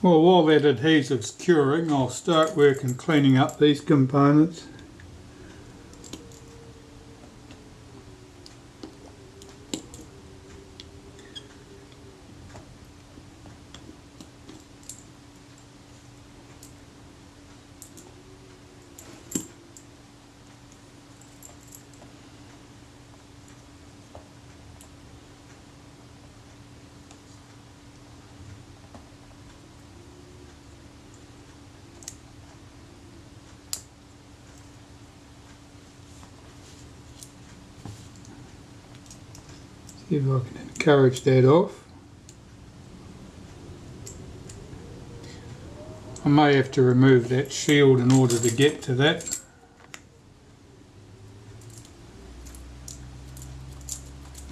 Well, while that adhesive's curing, I'll start working cleaning up these components. See if I can encourage that off. I may have to remove that shield in order to get to that.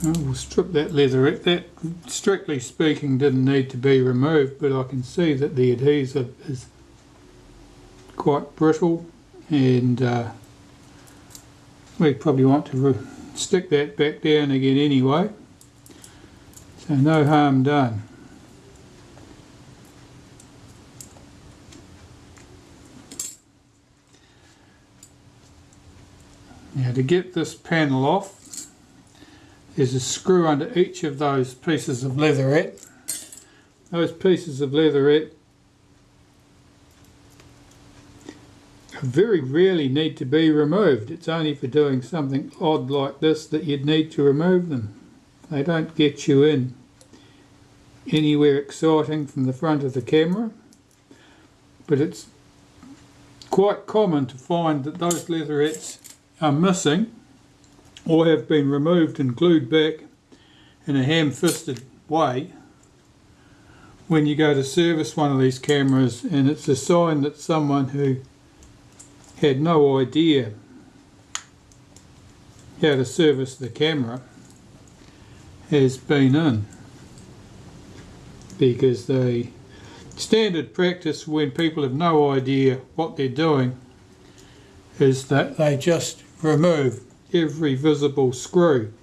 We'll strip that leatherette. That, strictly speaking, didn't need to be removed, but I can see that the adhesive is quite brittle, and we probably want to stick that back down again anyway. So no harm done. Now to get this panel off, there's a screw under each of those pieces of leatherette. Those pieces of leatherette very rarely need to be removed. It's only for doing something odd like this that you'd need to remove them. They don't get you in anywhere exciting from the front of the camera, but it's quite common to find that those leatherettes are missing or have been removed and glued back in a ham-fisted way when you go to service one of these cameras, and it's a sign that someone who had no idea how to service the camera has been in, because the standard practice when people have no idea what they're doing is that they just remove every visible screw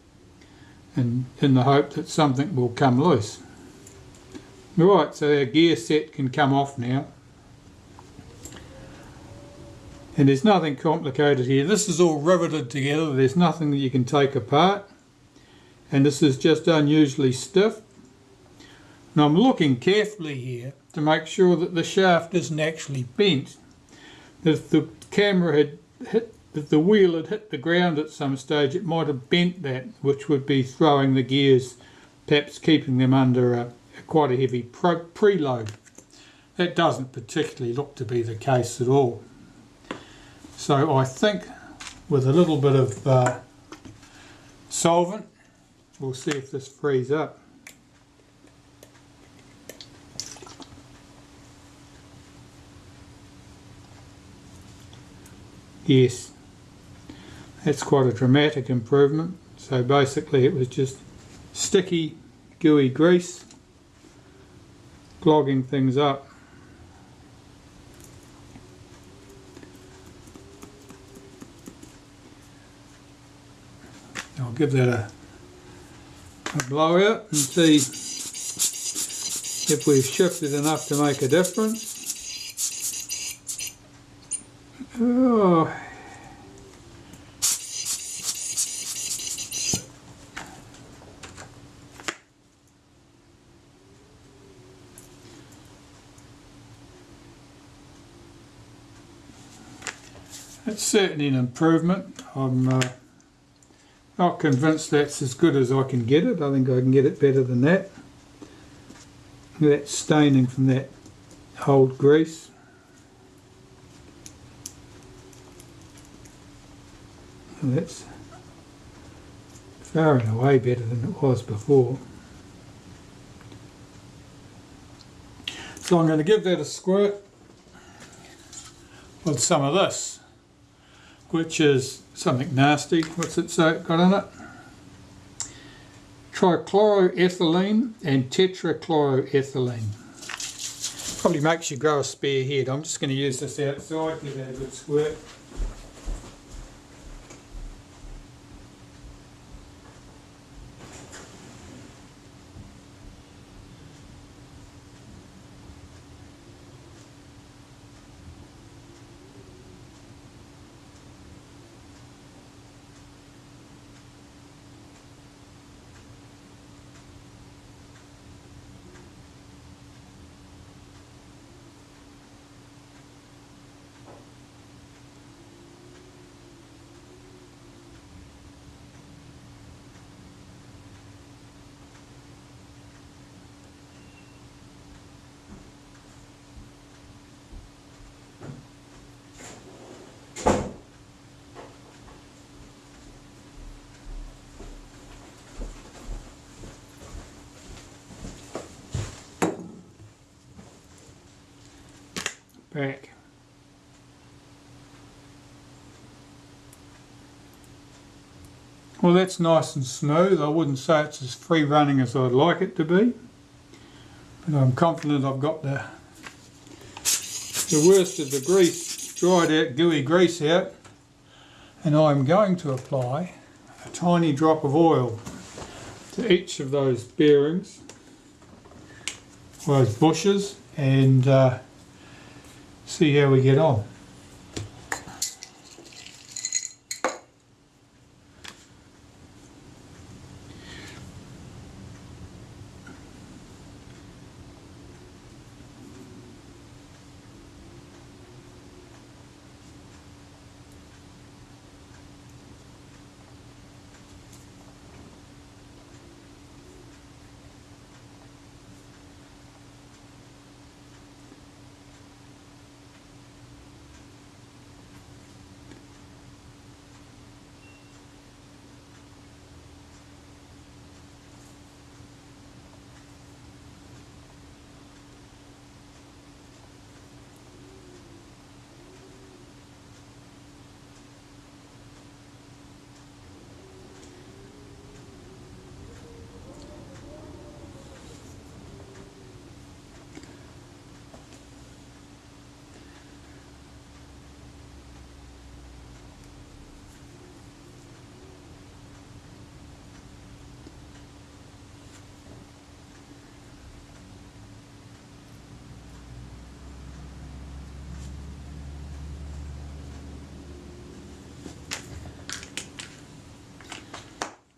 and in the hope that something will come loose. Right, so our gear set can come off now. And there's nothing complicated here. This is all riveted together. There's nothing that you can take apart. And this is just unusually stiff. Now I'm looking carefully here to make sure that the shaft isn't actually bent. If the camera had hit, if the wheel had hit the ground at some stage, it might have bent that, which would be throwing the gears, perhaps keeping them under quite a heavy preload. That doesn't particularly look to be the case at all. So I think with a little bit of solvent, we'll see if this frees up. Yes, that's quite a dramatic improvement. So basically it was just sticky, gooey grease clogging things up. I'll give that a blowout and see if we've shifted enough to make a difference. Oh. It's certainly an improvement. I'm not convinced that's as good as I can get it. I think I can get it better than that. That's staining from that old grease. And that's far and away better than it was before. So I'm going to give that a squirt with some of this, which is something nasty. What's it got in it? Trichloroethylene and tetrachloroethylene. Probably makes you grow a spare head. I'm just going to use this outside, give that a good squirt. back. Well, that's nice and smooth. I wouldn't say it's as free running as I'd like it to be, but I'm confident I've got the worst of the grease, dried out gooey grease out, and I'm going to apply a tiny drop of oil to each of those bearings, those bushes, and see how we get on.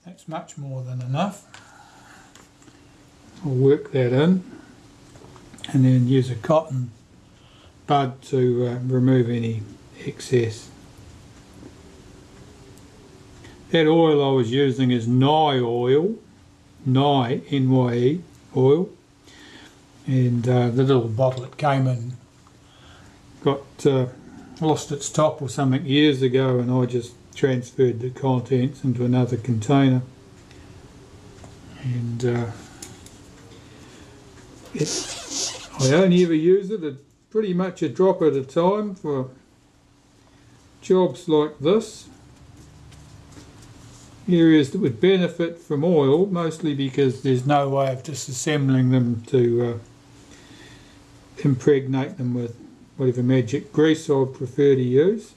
That's much more than enough. I'll work that in and then use a cotton bud to remove any excess. That oil I was using is Nye oil, Nye, N-Y-E oil, and the little bottle it came in got lost its top or something years ago, and I just transferred the contents into another container, and I only ever use it at pretty much a drop at a time for jobs like this, areas that would benefit from oil, mostly because there's no way of disassembling them to impregnate them with whatever magic grease I would prefer to use.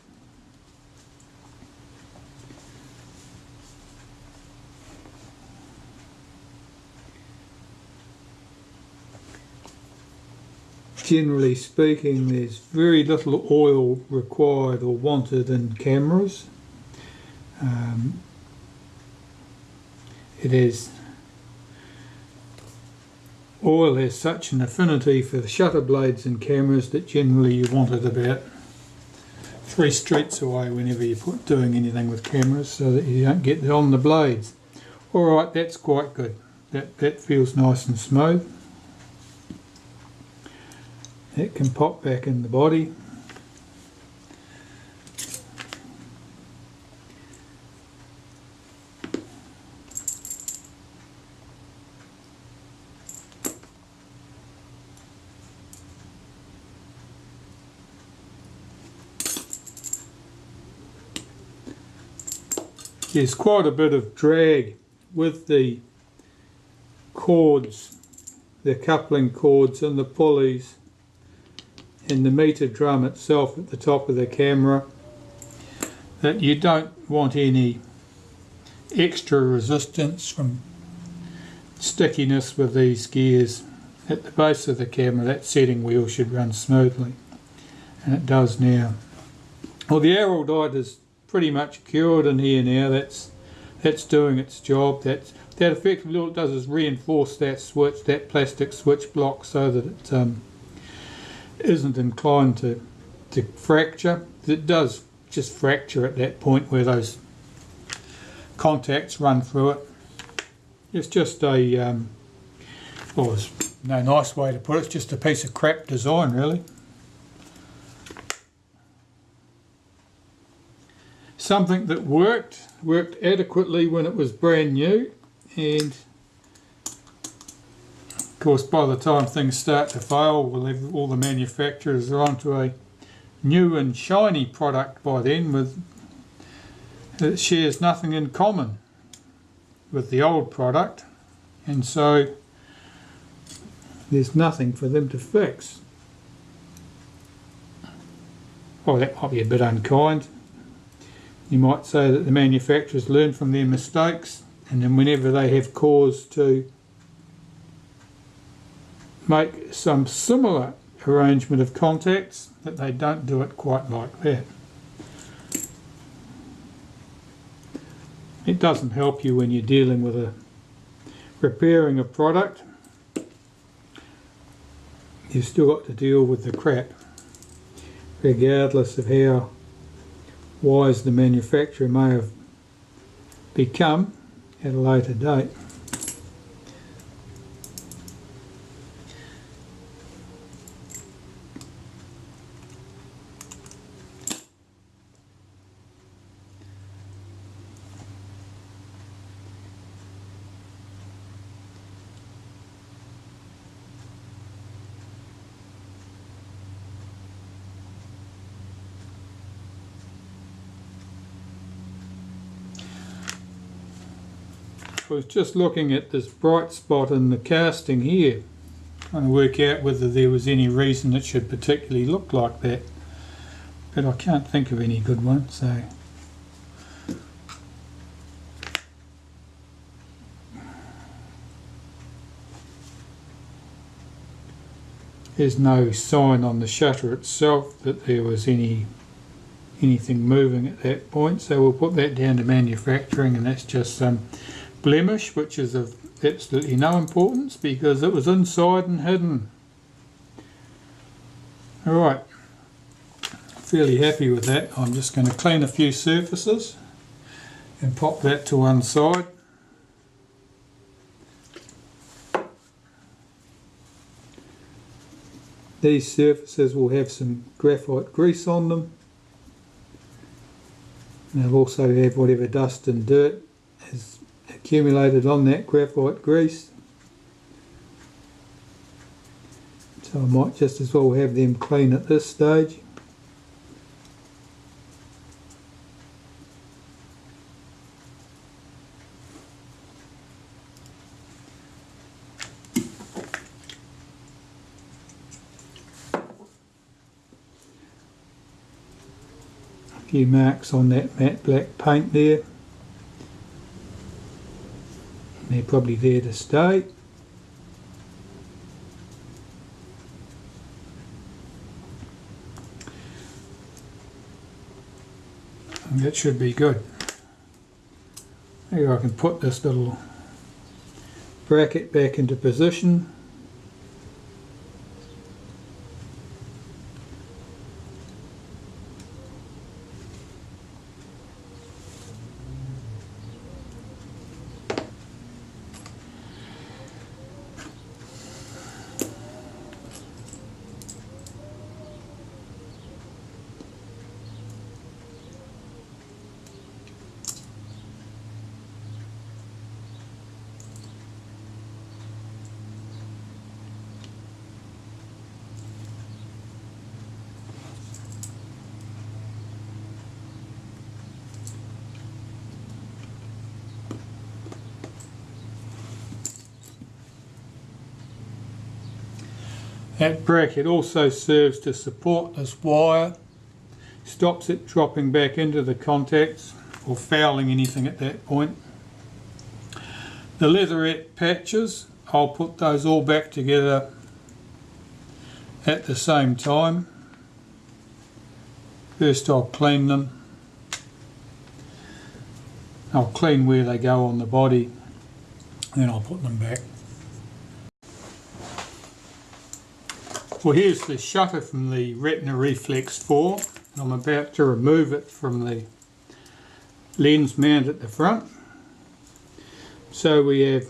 Generally speaking, there's very little oil required or wanted in cameras. Oil has such an affinity for the shutter blades in cameras that generally you want it about 3 streets away whenever you're doing anything with cameras, so that you don't get it on the blades. Alright, that's quite good. That feels nice and smooth. It can pop back in the body. There's quite a bit of drag with the cords, the coupling cords and the pulleys and the meter drum itself at the top of the camera, that you don't want any extra resistance from stickiness with these gears. At the base of the camera, that setting wheel should run smoothly, and it does now. Well, the araldite is pretty much cured in here now. That's doing its job. That effectively all it does is reinforce that switch, that plastic switch block, so that it isn't inclined to fracture. It does just fracture at that point where those contacts run through it. It's just a well, there's no nice way to put it, it's just a piece of crap design, really. Something that worked adequately when it was brand new, and course, by the time things start to fail, all the manufacturers are onto a new and shiny product by then that shares nothing in common with the old product, and so there's nothing for them to fix. Well, that might be a bit unkind. You might say that the manufacturers learn from their mistakes, and then whenever they have cause to make some similar arrangement of contacts, that they don't do it quite like that. It doesn't help you when you're dealing with repairing a product. You've still got to deal with the crap, regardless of how wise the manufacturer may have become at a later date. I was just looking at this bright spot in the casting here, trying to work out whether there was any reason it should particularly look like that, but I can't think of any good one, so there's no sign on the shutter itself that there was anything moving at that point, so we'll put that down to manufacturing, and that's just some blemish which is of absolutely no importance because it was inside and hidden. Alright, fairly happy with that. I'm just going to clean a few surfaces and pop that to one side. These surfaces will have some graphite grease on them, and they'll also have whatever dust and dirt is accumulated on that graphite grease, so I might just as well have them clean at this stage. A few marks on that matte black paint there. They're probably there to stay. And that should be good. Maybe I can put this little bracket back into position. That bracket also serves to support this wire, stops it dropping back into the contacts or fouling anything at that point. The leatherette patches, I'll put those all back together at the same time. First I'll clean them. I'll clean where they go on the body, then I'll put them back. Well, here's the shutter from the Retina Reflex 4, and I'm about to remove it from the lens mount at the front. So we have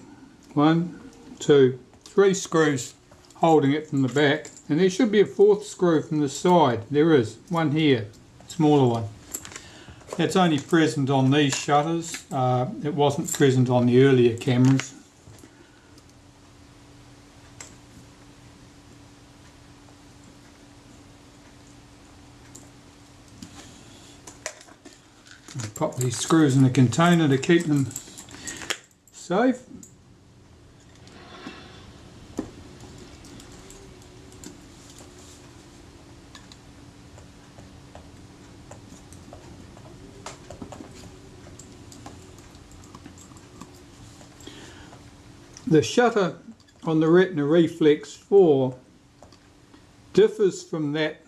1, 2, 3 screws holding it from the back, and there should be a 4th screw from the side. There is one here, smaller one. That's only present on these shutters. It wasn't present on the earlier cameras. Pop these screws in the container to keep them safe. The shutter on the Retina Reflex 4 differs from that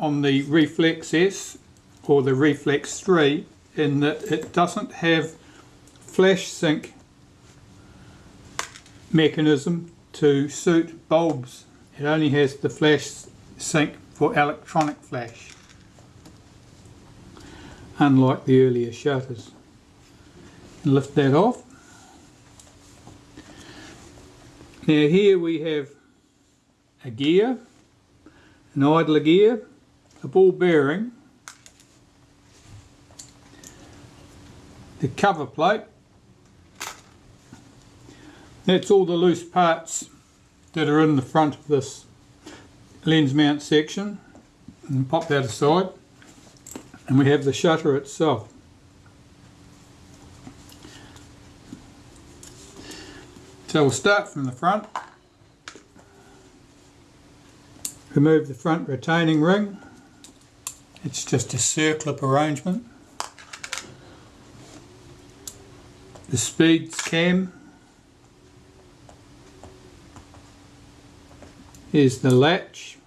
on the Reflex S or the Reflex 3 in that it doesn't have flash sync mechanism to suit bulbs. It only has the flash sync for electronic flash, unlike the earlier shutters. Lift that off. Now here we have a gear, an idler gear, a ball bearing, the cover plate. That's all the loose parts that are in the front of this lens mount section, and pop that aside, and we have the shutter itself. So we'll start from the front. Remove the front retaining ring. It's just a circlip arrangement. The speeds cam. Here's the latch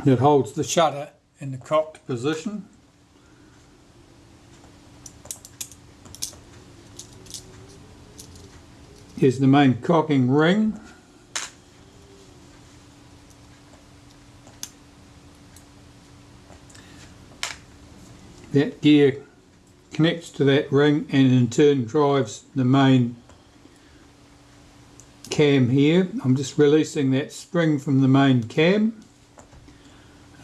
that holds the shutter in the cocked position. Here's the main cocking ring. That gear connects to that ring and in turn drives the main cam here. I'm just releasing that spring from the main cam.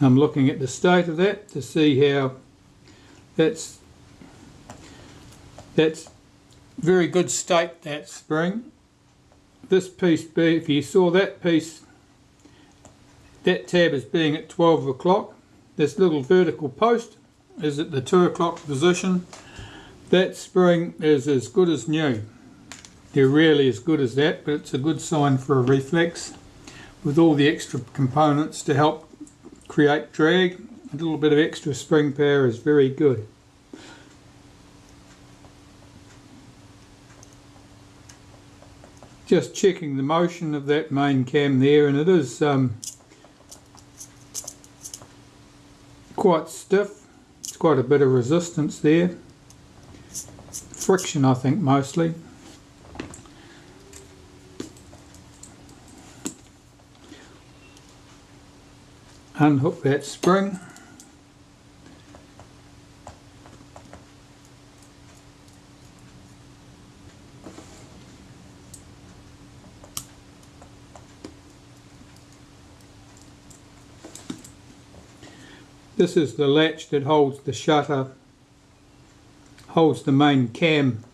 I'm looking at the state of that to see how that's very good state, that spring. This piece, if you saw that piece, that tab is being at 12 o'clock. This little vertical post is at the 2 o'clock position. That spring is as good as new. They're rarely as good as that, but it's a good sign for a reflex with all the extra components to help create drag. A little bit of extra spring power is very good. Just checking the motion of that main cam there, and it is quite stiff. It's quite a bit of resistance there. Friction, I think, mostly. Unhook that spring. This is the latch that holds the shutter, holds the main cam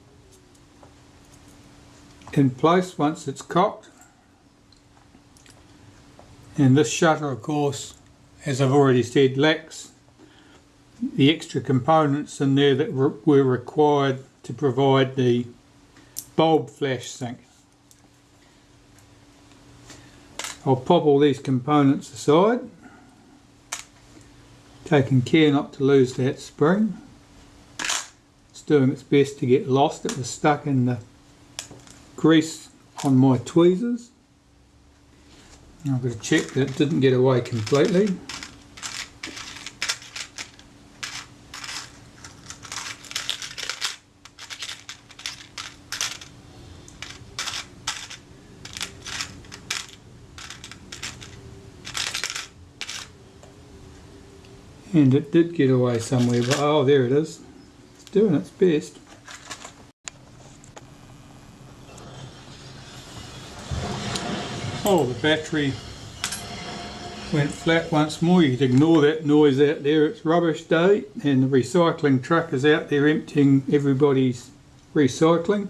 in place once it's cocked. And this shutter, of course, as I've already said, lacks the extra components in there that were required to provide the bulb flash sync. I'll pop all these components aside, taking care not to lose that spring. It's doing its best to get lost. It was stuck in the grease on my tweezers. I've got to check that it didn't get away completely. And it did get away somewhere, but oh, there it is. It's doing its best. Oh, the battery went flat once more. You can ignore that noise out there. It's rubbish day and the recycling truck is out there emptying everybody's recycling.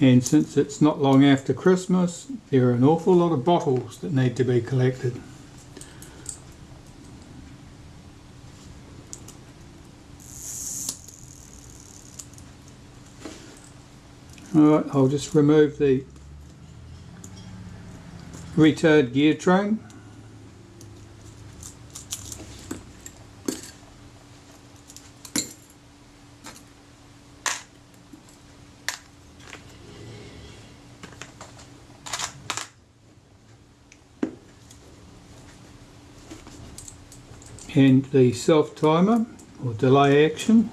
And since it's not long after Christmas, there are an awful lot of bottles that need to be collected. Alright, I'll just remove the retard gear train. And the self timer or delay action.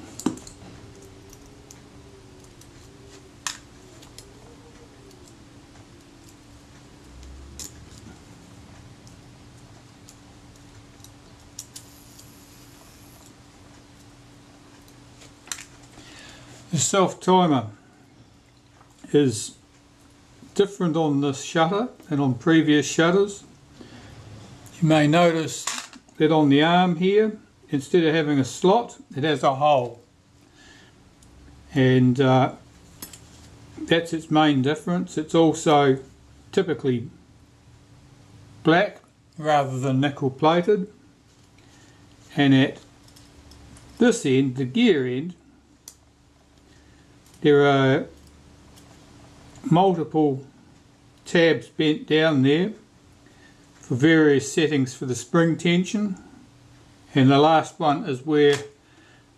The self timer is different on this shutter than on previous shutters. You may notice that on the arm here, instead of having a slot, it has a hole, and that's its main difference. It's also typically black rather than nickel plated, and at this end, the gear end, there are multiple tabs bent down there for various settings for the spring tension, and the last one is where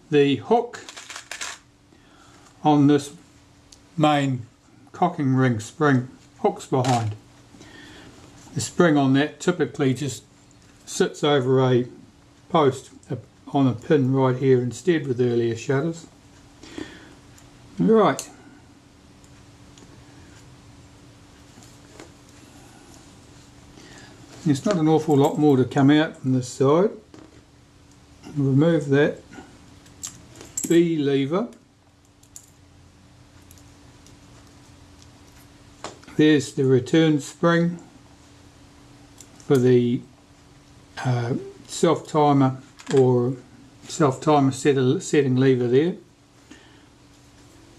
the hook on this main cocking ring spring hooks behind. The spring on that typically just sits over a post on a pin right here instead with earlier shutters. Right. There's not an awful lot more to come out from this side. Remove that B lever. There's the return spring for the self-timer or self-timer setting lever there.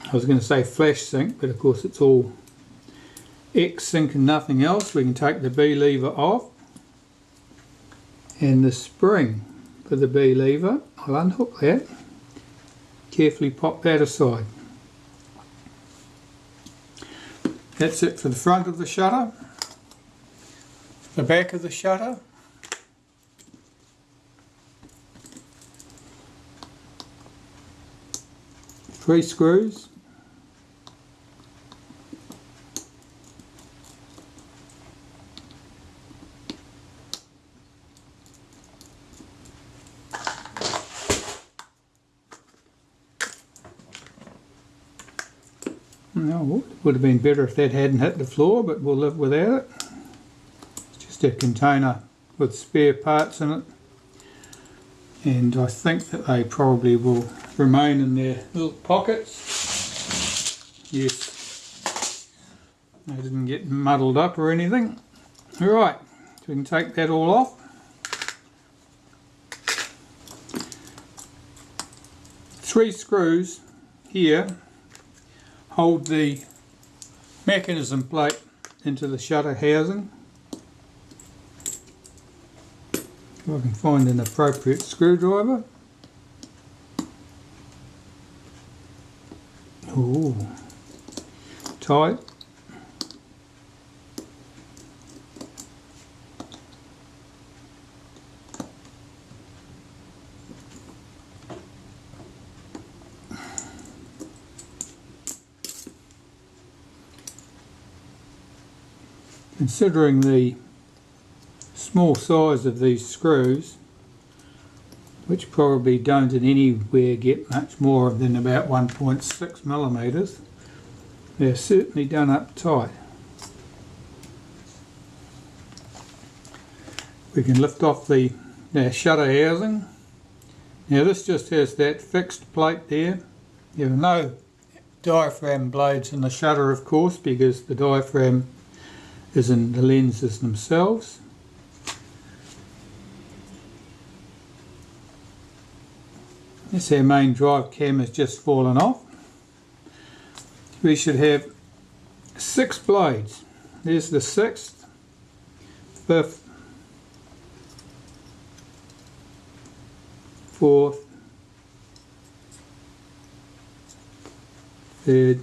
I was going to say flash sync, but of course it's all X sync and nothing else. We can take the B lever off, and the spring for the B lever, I'll unhook that, carefully pop that aside. That's it for the front of the shutter. The back of the shutter, three screws. No, it would have been better if that hadn't hit the floor, but we'll live without it. It's just a container with spare parts in it, and I think that they probably will remain in their little pockets. Yes, they didn't get muddled up or anything. Alright, so we can take that all off. Three screws here hold the mechanism plate into the shutter housing. If I can find an appropriate screwdriver. Ooh, tight. Considering the small size of these screws, which probably don't in anywhere get much more than about 1.6 millimeters, they're certainly done up tight. We can lift off the shutter housing. Now this just has that fixed plate there. There are no diaphragm blades in the shutter, of course, because the diaphragm is in the lenses themselves. This our main drive cam has just fallen off. We should have 6 blades. There's the 6th, 5th, 4th, 3rd,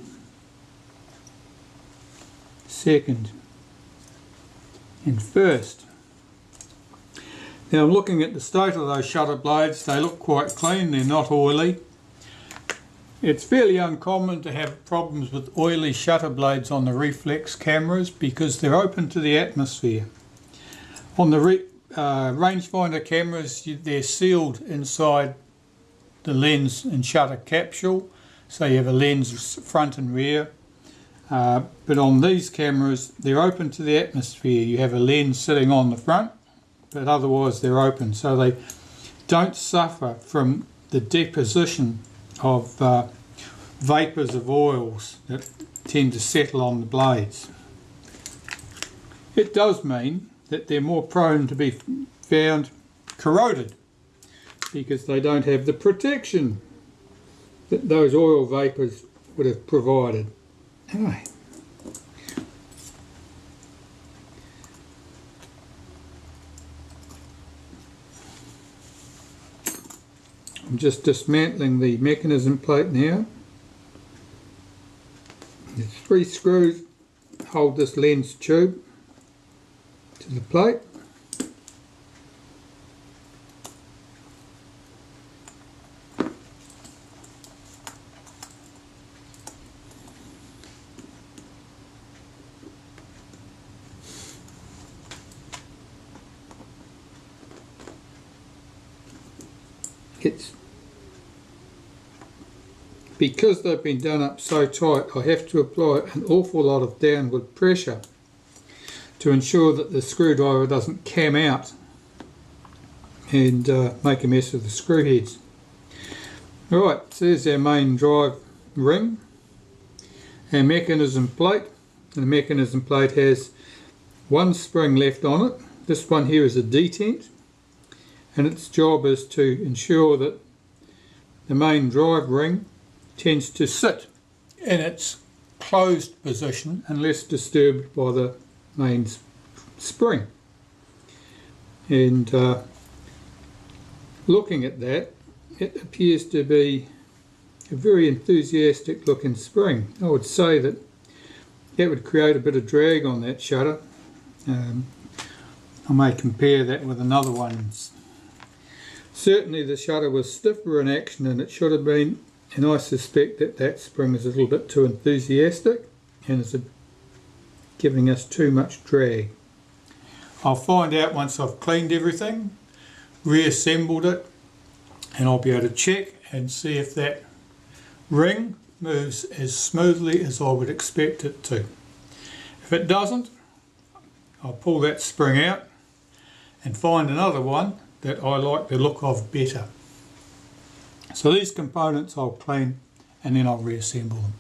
second and first. Now I'm looking at the state of those shutter blades. They look quite clean, they're not oily. It's fairly uncommon to have problems with oily shutter blades on the reflex cameras because they're open to the atmosphere. On the rangefinder cameras, they're sealed inside the lens and shutter capsule, so you have a lens front and rear. But on these cameras, they're open to the atmosphere. You have a lens sitting on the front, but otherwise they're open, so they don't suffer from the deposition of vapours of oils that tend to settle on the blades. It does mean that they're more prone to be found corroded because they don't have the protection that those oil vapours would have provided. Anyway, I'm just dismantling the mechanism plate now. The 3 screws hold this lens tube to the plate. Because they've been done up so tight, I have to apply an awful lot of downward pressure to ensure that the screwdriver doesn't cam out and make a mess of the screw heads. Right, so there's our main drive ring, our mechanism plate. The mechanism plate has 1 spring left on it. This one here is a detent, and its job is to ensure that the main drive ring tends to sit in its closed position unless disturbed by the main spring. And looking at that, it appears to be a very enthusiastic looking spring. I would say that that would create a bit of drag on that shutter. I may compare that with another one. Certainly the shutter was stiffer in action than it should have been, and I suspect that that spring is a little bit too enthusiastic and is giving us too much drag. I'll find out once I've cleaned everything, reassembled it, and I'll be able to check and see if that ring moves as smoothly as I would expect it to. If it doesn't, I'll pull that spring out and find another one that I like the look of better. So these components I'll clean and then I'll reassemble them.